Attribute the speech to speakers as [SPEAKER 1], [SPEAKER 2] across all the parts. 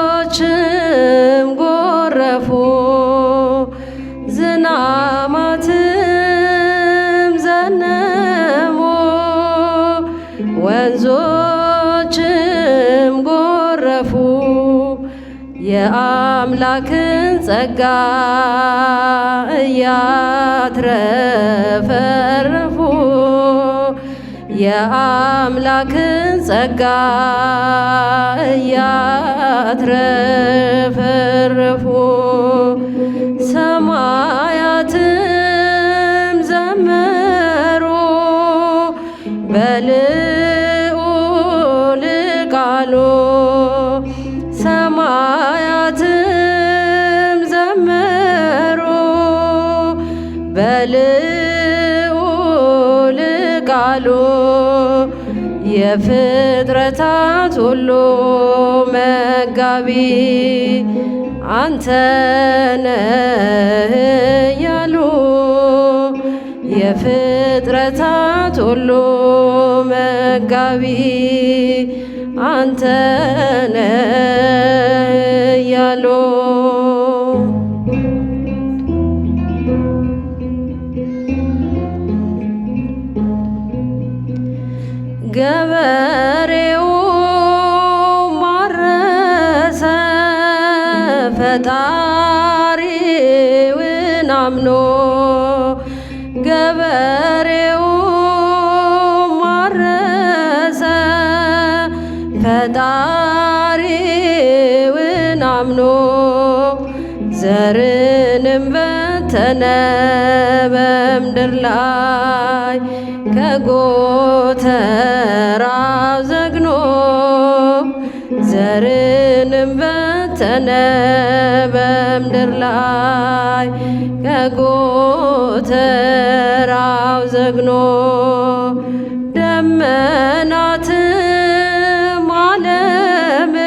[SPEAKER 1] ወንዞችም ጎረፉ ዝናማትም ዘነሙ ወንዞችም ጎረፉ የአምላክን ጸጋ እያትረፈረፉ የአምላክን ጸጋ እያትረፈረፉ ሰማያትም ዘመሩ በልዑል ቃሉ ሰማያትም ዘመሩ በልዑል ቃሉ የፍጥረታት ሁሉ መጋቢ አንተ ነህ እያሉ የፍጥረታት ሁሉ መጋቢ አንተ ነህ እያሉ ገበሬው ማረሰ ፈጣሪውን አምኖ ገበሬው ማረሰ ፈጣሪውን አምኖ ዘርንም በተነ በምድር ላይ ከጎተራው ዘግኖ ዘርንም በተነ በምድር ላይ ከጎተራው ዘግኖ ደመናትም ዓለምን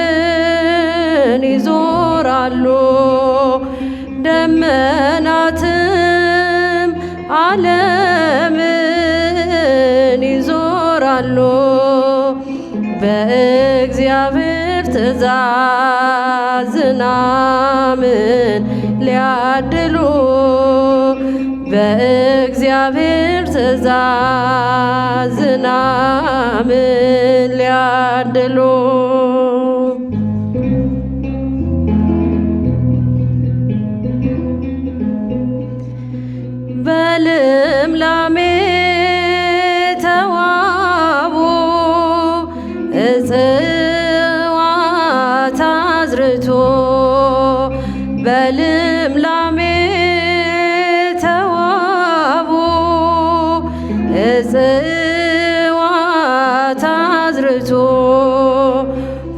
[SPEAKER 1] ይዞራሉ ደመናትም ዓለምን ይዞራሉ በእግዚአብሔር ትእዛዝ ዝናምን ሊያድሉ በእግዚአብሔር ትእዛዝ ዝናምን ሊያድሉ በልምላሜ ተዋቡ እጽዋት አዝርቶ በልምላሜ ተዋቡ እጽዋት አዝርቶ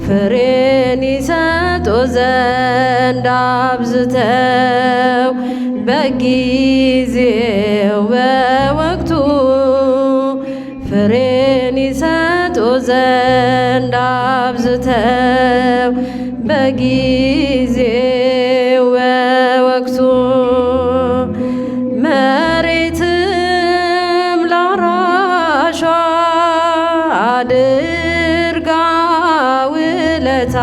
[SPEAKER 1] ፍሬን ይሰጡ ዘንድ አብዝተው በጊዜው በወቅቱ ፍሬን ይሰጡ ዘንድ አብዝተው በጊዜው በወቅቱ መሬትም ላራሿ አድርጋ ውለታ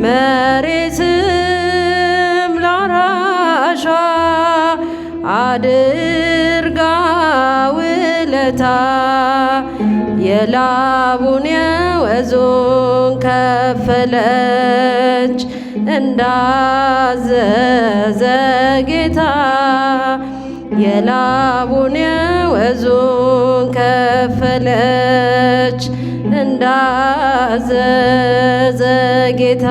[SPEAKER 1] መሬትም ላራሿ አድርጋ ውለታ የላቡን የወዙን ከፈለች እንዳዘዘ ጌታ የላቡን የወዙን ከፈለች እንዳዘዘ ጌታ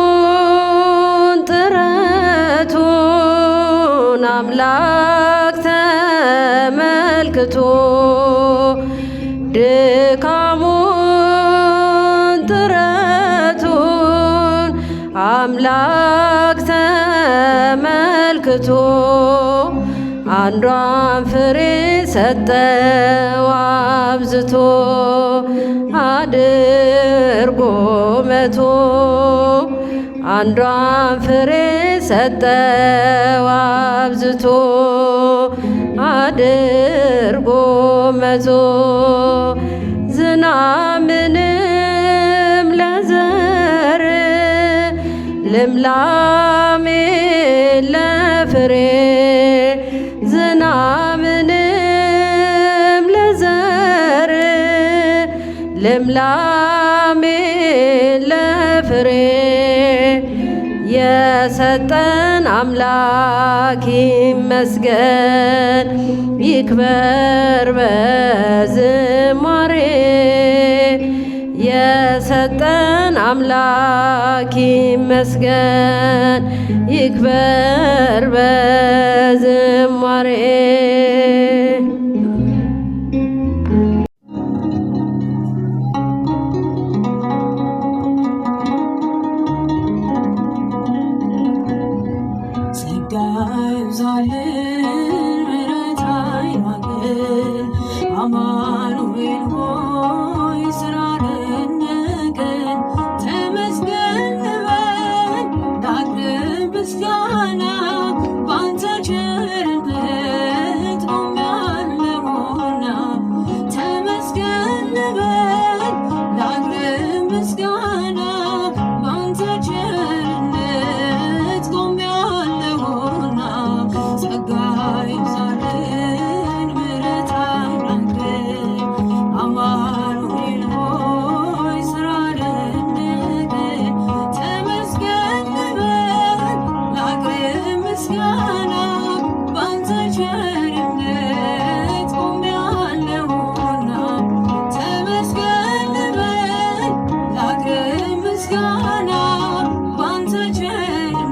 [SPEAKER 1] ድካሙን ጥረቱን አምላክ ተመልክቶ ድካሙን ጥረቱን አምላክ ተመልክቶ አንዷን ፍሬ ሰጠው አብዝቶ አድርጎ መቶ አንዷን ፍሬ ሰጠው አብዝቶ አድርጎ መዞ ዝናምንም ለዘር ልምላሜ ለፍሬ ዝናምንም ለዘር ልምላሜ ለፍሬ የሰጠን አምላክ ይመስገን ይክበር በዝማሬ የሰጠን አምላክ ይመስገን ይክበር በዝማሬ
[SPEAKER 2] አማኑኤል ሆይ ስራ ደነቀን ተመስገን በል ዳግም ምስጋና ባንተ ቸርነት ቆሜያለሁና ተመስገን በል ዳግም ምስጋና ባንተ ቸርነት ቆሜያለሁና ጸጋ ይብዛልን ምሕረት አማኑኤል ሆይ ስራ ደነቀን ተመስገን በል ላቅርብ ምስጋና ባንተ ቸርነት ቆሜያለሁና ተመስገን በል ላቅርብ ምስጋና ባንተ ቸርነት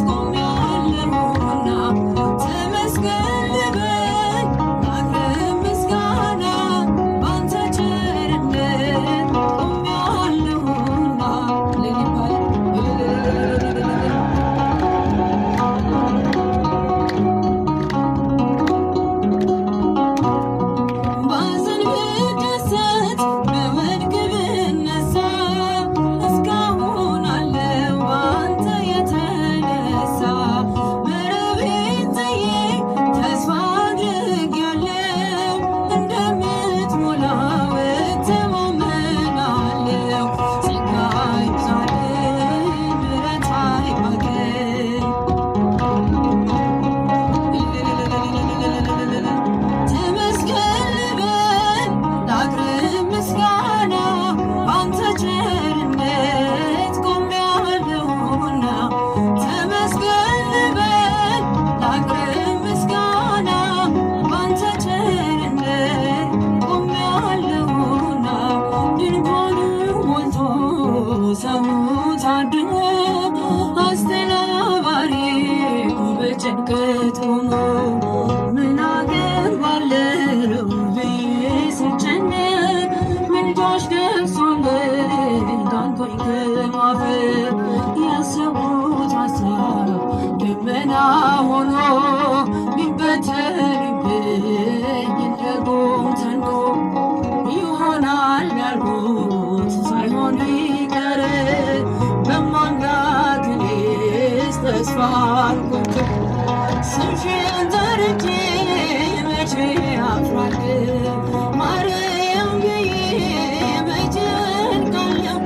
[SPEAKER 2] ቆሜያለሁና ጭንቀት ቆሞ ምን አገባለሁ ብዬ ስጨነቅ ምልጃሽ ደርሶልኝ ዳንኩኝ ከማፈር። ያሰብኩት ሀሳብ ደመና ሆኖ ቢበተንብኝ እንደ ጉም ተንቆ ይሆናል ያልኩት ሳይሆን ቢቀር በማምላክ እኔስ ተስፋ አልቆርጥም። ስምሽን ጠርቼ መቼ አፍራለሁ ማርያም ብዬ መቼ እወድቃለሁ።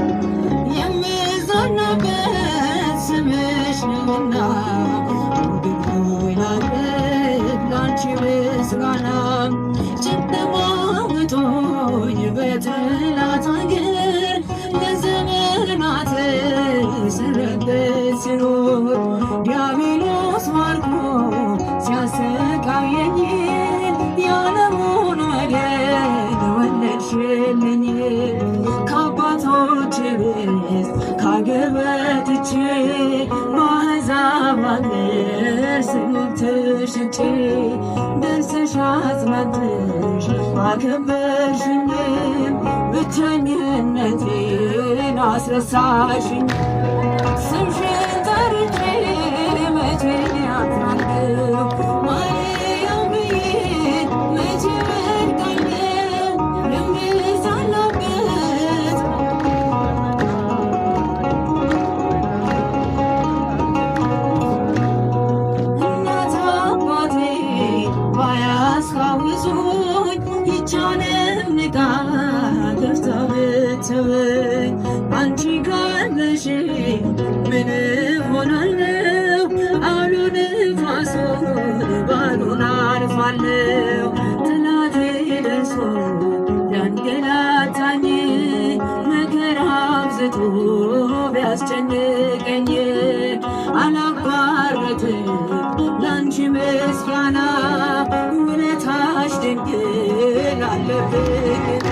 [SPEAKER 2] የምጽናናበት ስምሽ ነውና ላንቺ ምስጋና። ጨለማ ውጦኝ በጠላት አገር ለዘመናት ስረበት ስኖር ዲያብሎስ ማርኮ ሲያሰቃየኝ የዓለሙን መድን ወለድሽልኝ። ከአባቶች ርስት ከአገር ወጥቼ በአሕዛብ አገር ስምም ተሽጬ ደርሰሽ አጽናንተሽ አከበርሽኝ። ብቸኝነቴን አስረሳሽኝ። ስምሽን ጠርቼ መቼ አፍራለሁ ማርያም ብዬ መቼ እወድቃለሁ። የምጽናናበት እናት አባቴ ባያስታውሱኝ ይህች ዓለም ንቃ ገፍታ ብትተወኝ አንቺ ካለሽ ምን እሆናለሁ? አውሎ ነፋሱን ባዶን አልፋለሁ። ጠላቴ ደርሶ ቢያንገላታኝ መከራ አብዝቶ ቢያስጨንቀኝ አላቋርጥም ላንቺ ምስጋና። ውለታሽ ድንግል አለብኝና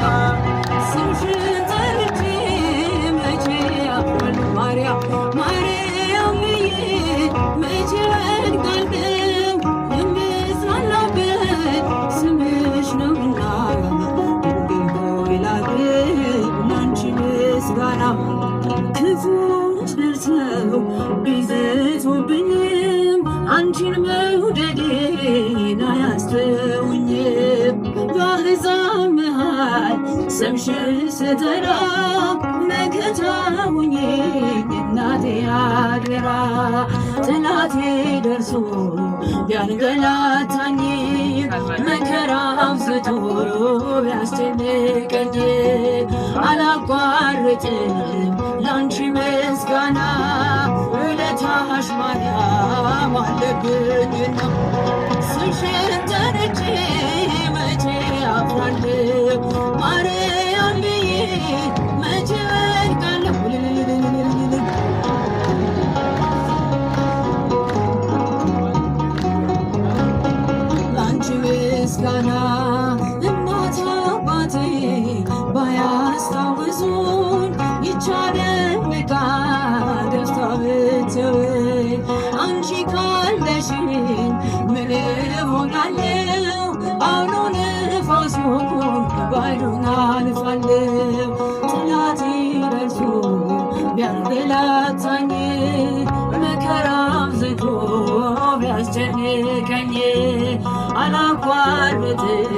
[SPEAKER 2] ስምሽን ጠርቼ መቼ አፍራለሁ ማርያም ማርያም ብዬ መቼ እወድቃለሁ። የምጽናናበት ስምሽ ነውና ድንግል ሆይ ላቅርብ ላንቺ ምስጋና። ክፉዎች ደርሰው ቢዘቱብኝም አንቺን መውደዴን አያስተውኝም። በአሕዛብ መሃል ስምሽን ስጠራ መከታ ሁኚኝ እናቴ አደራ። ጠላቴ ደርሶ ቢያንገላታኝ መከራ አብዝቶ ቢያስጨንቀኝ አላቋርጥም ላንቺ ምስጋና። ውለታሽ ማርያም አለብኝና ስምሽን ጠርቼ መቼ አፍራለሁ ማርያም ብዬ መቼ እወድቃለሁ። ላንቺ ምስጋና እናት አባቴ ባያስታውሱኝ ይህች ዓለም ንቃ ገፍታ ብትተወኝ አንቺ ካለሽኝ ምን እሆናለሁ? አውሎ ነፋሱን ባዶን አልፋለሁ። ጠላቴ ደርሶ ቢያንገላታኝ መከራ አብዝቶ ቢያስጨንቀኝ አላቋርጥም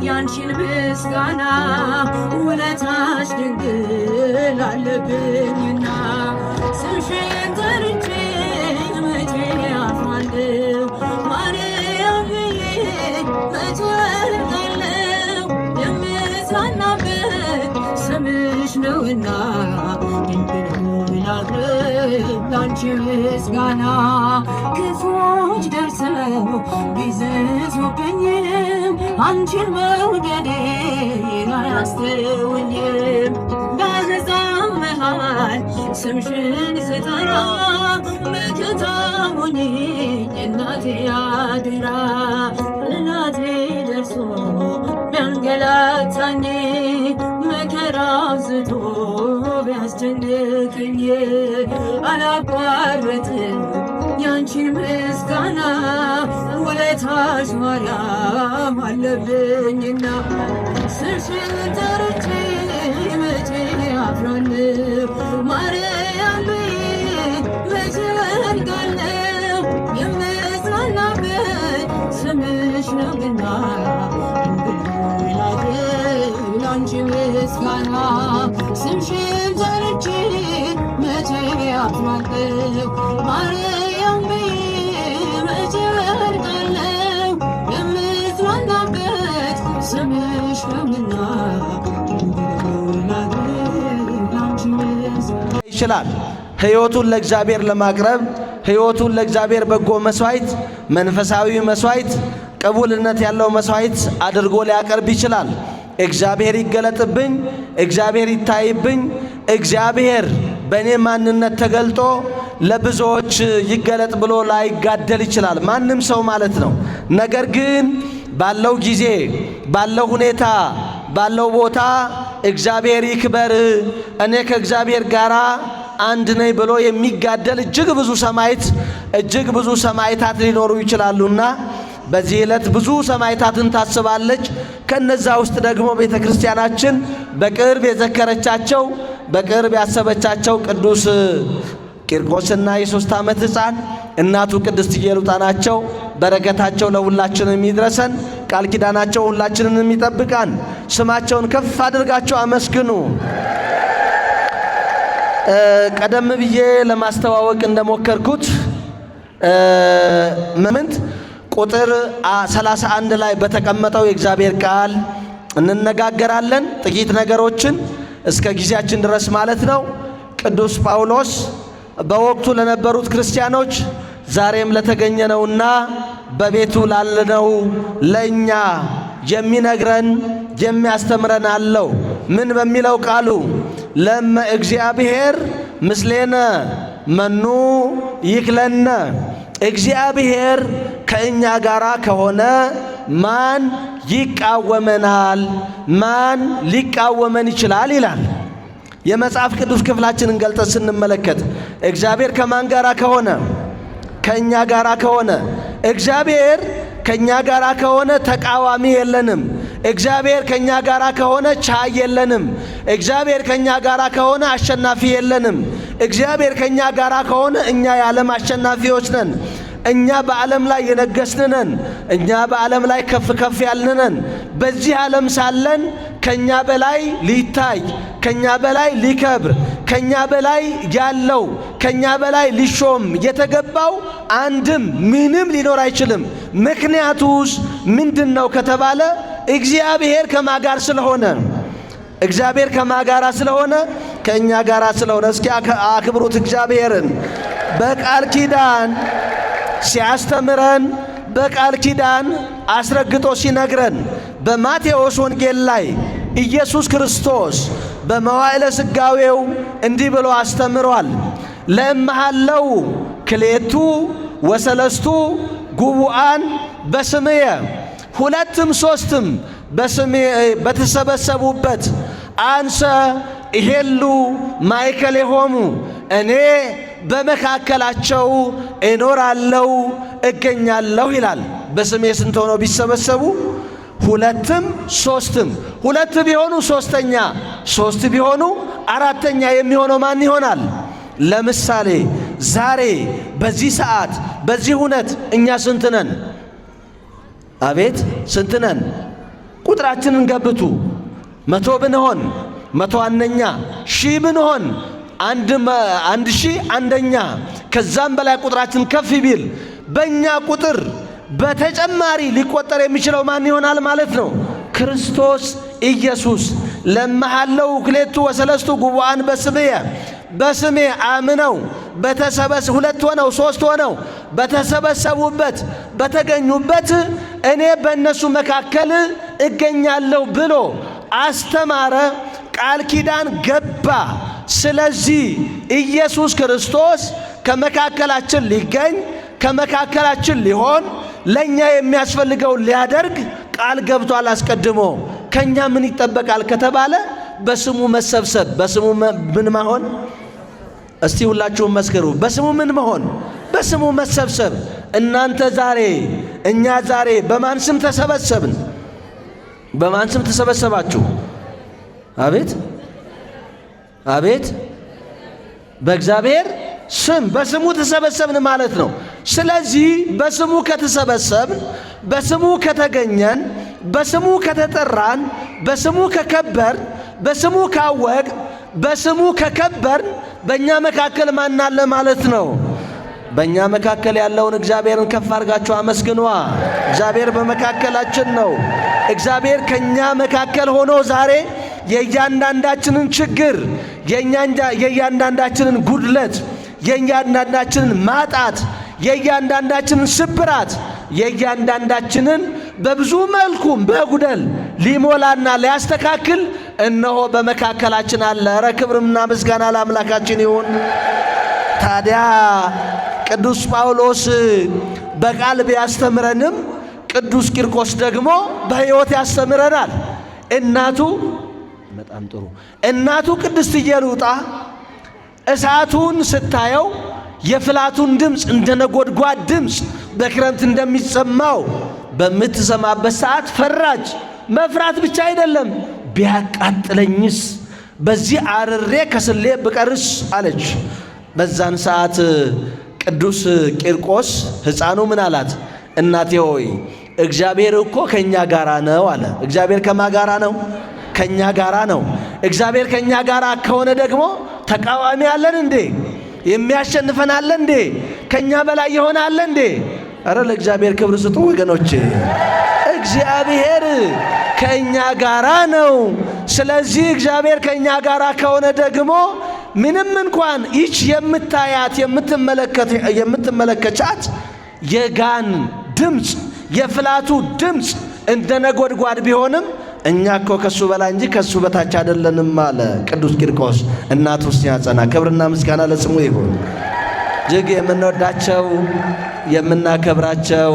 [SPEAKER 2] ያንቺን ምስጋና። ውለታሽ ድንግል አለብኝና ስምሽን ጠርቼ መቼ አፍራለሁ ማርያም ብዬ መቼ እወድቃለሁ። የምጽናናበት ስምሽ ነውና ድንግል ሆይ ላቅርብ ላንቺ ምስጋና። ክፉዎች ደርሰው ቢዘቱብኝም አንቺን መውደዴን አያስተውኝም። በአሕዛብ መሃል ስምሽን ስጠራ መከታ ሁኚኝ እናቴ አደራ። ጠላቴ ደርሶ ቢያንገላታኝ መከራ አብዝቶ ቢያስጨንቀኝ አላቋርጥም ያንቺን ምስጋና ውለታሽ ማርያም አለብኝና ስምሽን ጠርቼ መቼ አፍራለሁ ማርያም ብዬ መቼ እወድቃለሁ የምጽናናበት ስምሽ ነውና ላንቺ ምስጋና ስምሽን ጠርቼ መቼ አፍራለሁ ማርያም ብዬ መቼ እወድቃለሁ የምጽናናበት ስምሽ ነውና
[SPEAKER 3] ይችላል ሕይወቱን ለእግዚአብሔር ለማቅረብ ሕይወቱን ለእግዚአብሔር በጎ መስዋዕት፣ መንፈሳዊ መስዋዕት፣ ቅቡልነት ያለው መስዋዕት አድርጎ ሊያቀርብ ይችላል። እግዚአብሔር ይገለጥብኝ፣ እግዚአብሔር ይታይብኝ፣ እግዚአብሔር በእኔ ማንነት ተገልጦ ለብዙዎች ይገለጥ ብሎ ላይጋደል ይችላል፣ ማንም ሰው ማለት ነው። ነገር ግን ባለው ጊዜ፣ ባለው ሁኔታ፣ ባለው ቦታ እግዚአብሔር ይክበር፣ እኔ ከእግዚአብሔር ጋር አንድ ነኝ ብሎ የሚጋደል እጅግ ብዙ ሰማዕታት ሊኖሩ ይችላሉና በዚህ ዕለት ብዙ ሰማዕታትን ታስባለች። ከነዛ ውስጥ ደግሞ ቤተ ክርስቲያናችን በቅርብ የዘከረቻቸው በቅርብ ያሰበቻቸው ቅዱስ ቂርቆስና የ3 ዓመት ሕፃን እናቱ ቅድስት ኢየሉጣ ናቸው። በረከታቸው ለሁላችንም ይድረሰን፣ ቃል ኪዳናቸው ሁላችንን ይጠብቃን። ስማቸውን ከፍ አድርጋቸው አመስግኑ። ቀደም ብዬ ለማስተዋወቅ እንደሞከርኩት ቁጥር 31 ላይ በተቀመጠው የእግዚአብሔር ቃል እንነጋገራለን። ጥቂት ነገሮችን እስከ ጊዜያችን ድረስ ማለት ነው። ቅዱስ ጳውሎስ በወቅቱ ለነበሩት ክርስቲያኖች ዛሬም ለተገኘነውና በቤቱ ላለነው ለእኛ የሚነግረን የሚያስተምረን አለው። ምን በሚለው ቃሉ ለመ እግዚአብሔር ምስሌነ መኑ ይክለነ፣ እግዚአብሔር ከእኛ ጋር ከሆነ ማን ይቃወመናል? ማን ሊቃወመን ይችላል? ይላል። የመጽሐፍ ቅዱስ ክፍላችንን ገልጠን ስንመለከት እግዚአብሔር ከማን ጋር ከሆነ? ከእኛ ጋር ከሆነ። እግዚአብሔር ከእኛ ጋር ከሆነ ተቃዋሚ የለንም። እግዚአብሔር ከእኛ ጋር ከሆነ ቻይ የለንም። እግዚአብሔር ከእኛ ጋር ከሆነ አሸናፊ የለንም። እግዚአብሔር ከእኛ ጋር ከሆነ እኛ የዓለም አሸናፊዎች ነን። እኛ በዓለም ላይ የነገስን ነን። እኛ በዓለም ላይ ከፍ ከፍ ያልን ነን። በዚህ ዓለም ሳለን ከኛ በላይ ሊታይ፣ ከኛ በላይ ሊከብር፣ ከኛ በላይ ያለው፣ ከኛ በላይ ሊሾም የተገባው አንድም ምንም ሊኖር አይችልም። ምክንያቱስ ምንድነው ከተባለ እግዚአብሔር ከማጋር ስለሆነ፣ እግዚአብሔር ከማጋራ ስለሆነ፣ ከኛ ጋራ ስለሆነ። እስኪ አክብሩት እግዚአብሔርን። በቃል ኪዳን ሲያስተምረን፣ በቃል ኪዳን አስረግጦ ሲነግረን በማቴዎስ ወንጌል ላይ ኢየሱስ ክርስቶስ በመዋዕለ ሥጋዌው እንዲህ ብሎ አስተምሯል። ለእምሃለው ክሌቱ ወሰለስቱ ጉቡአን በስምየ፣ ሁለትም ሦስትም በስምየ በተሰበሰቡበት አንሰ ይሄሉ ማእከሌሆሙ፣ እኔ በመካከላቸው እኖራለሁ እገኛለሁ ይላል። በስሜ ስንት ሆነው ቢሰበሰቡ? ሁለትም ሦስትም። ሁለት ቢሆኑ ሦስተኛ፣ ሦስት ቢሆኑ አራተኛ የሚሆነው ማን ይሆናል? ለምሳሌ ዛሬ በዚህ ሰዓት በዚህ ሁነት እኛ ስንት ነን? አቤት ስንት ነን? ቁጥራችንን ገብቱ። 100 ብንሆን 100 አንደኛ፣ 1000 ብንሆን 1000 አንደኛ፣ ከዛም በላይ ቁጥራችን ከፍ ቢል በእኛ ቁጥር በተጨማሪ ሊቆጠር የሚችለው ማን ይሆናል ማለት ነው? ክርስቶስ ኢየሱስ። ለመሃለው ክሌቱ ወሰለስቱ ጉቡአን በስምየ፣ በስሜ አምነው ሁለት ሆነው ሦስት ሆነው በተሰበሰቡበት በተገኙበት እኔ በእነሱ መካከል እገኛለሁ ብሎ አስተማረ፣ ቃል ኪዳን ገባ። ስለዚህ ኢየሱስ ክርስቶስ ከመካከላችን ሊገኝ ከመካከላችን ሊሆን ለኛ የሚያስፈልገውን ሊያደርግ ቃል ገብቷል አስቀድሞ። ከኛ ምን ይጠበቃል ከተባለ በስሙ መሰብሰብ። በስሙ ምን መሆን? እስቲ ሁላችሁም መስክሩ። በስሙ ምን መሆን? በስሙ መሰብሰብ። እናንተ ዛሬ እኛ ዛሬ በማን ስም ተሰበሰብን? በማን ስም ተሰበሰባችሁ? አቤት አቤት፣ በእግዚአብሔር ስም በስሙ ተሰበሰብን ማለት ነው። ስለዚህ በስሙ ከተሰበሰብን፣ በስሙ ከተገኘን፣ በስሙ ከተጠራን፣ በስሙ ከከበርን፣ በስሙ ካወቅ፣ በስሙ ከከበርን በእኛ መካከል ማን አለ ማለት ነው? በእኛ መካከል ያለውን እግዚአብሔርን ከፍ አድርጋችሁ አመስግኗ። እግዚአብሔር በመካከላችን ነው። እግዚአብሔር ከእኛ መካከል ሆኖ ዛሬ የእያንዳንዳችንን ችግር፣ የእያንዳንዳችንን ጉድለት፣ የእያንዳንዳችንን ማጣት፣ የእያንዳንዳችንን ስብራት፣ የእያንዳንዳችንን በብዙ መልኩም በጉደል ሊሞላና ሊያስተካክል እነሆ በመካከላችን አለ። ኧረ ክብርና ምስጋና ለአምላካችን ይሁን። ታዲያ ቅዱስ ጳውሎስ በቃል ቢያስተምረንም ቅዱስ ቂርቆስ ደግሞ በሕይወት ያስተምረናል። በጣም ጥሩ እናቱ ቅድስት ኢየሉጣ እሳቱን ስታየው የፍላቱን ድምፅ እንደ ነጎድጓድ ድምፅ በክረምት እንደሚሰማው በምትሰማበት ሰዓት ፈራች። መፍራት ብቻ አይደለም፣ ቢያቃጥለኝስ በዚህ አርሬ ከስሌ ብቀርስ አለች። በዛን ሰዓት ቅዱስ ቂርቆስ ሕፃኑ ምን አላት? እናቴ ሆይ እግዚአብሔር እኮ ከእኛ ጋራ ነው አለ። እግዚአብሔር ከማ ጋራ ነው? ከእኛ ጋራ ነው። እግዚአብሔር ከእኛ ጋራ ከሆነ ደግሞ ተቃዋሚ አለን እንዴ? የሚያሸንፈን አለ እንዴ? ከእኛ በላይ የሆነ አለ እንዴ? አረ ለእግዚአብሔር ክብር ስጡ ወገኖቼ። እግዚአብሔር ከእኛ ጋራ ነው። ስለዚህ እግዚአብሔር ከእኛ ጋራ ከሆነ ደግሞ ምንም እንኳን ይች የምታያት የምትመለከቻት የጋን ድምፅ የፍላቱ ድምፅ እንደ ነጎድጓድ ቢሆንም እኛ እኮ ከሱ በላይ እንጂ ከሱ በታች አይደለንም አለ ቅዱስ ቂርቆስ። እናቱ ውስጥ ያጸና። ክብርና ምስጋና ለስሙ ይሁን። እጅግ የምንወዳቸው የምናከብራቸው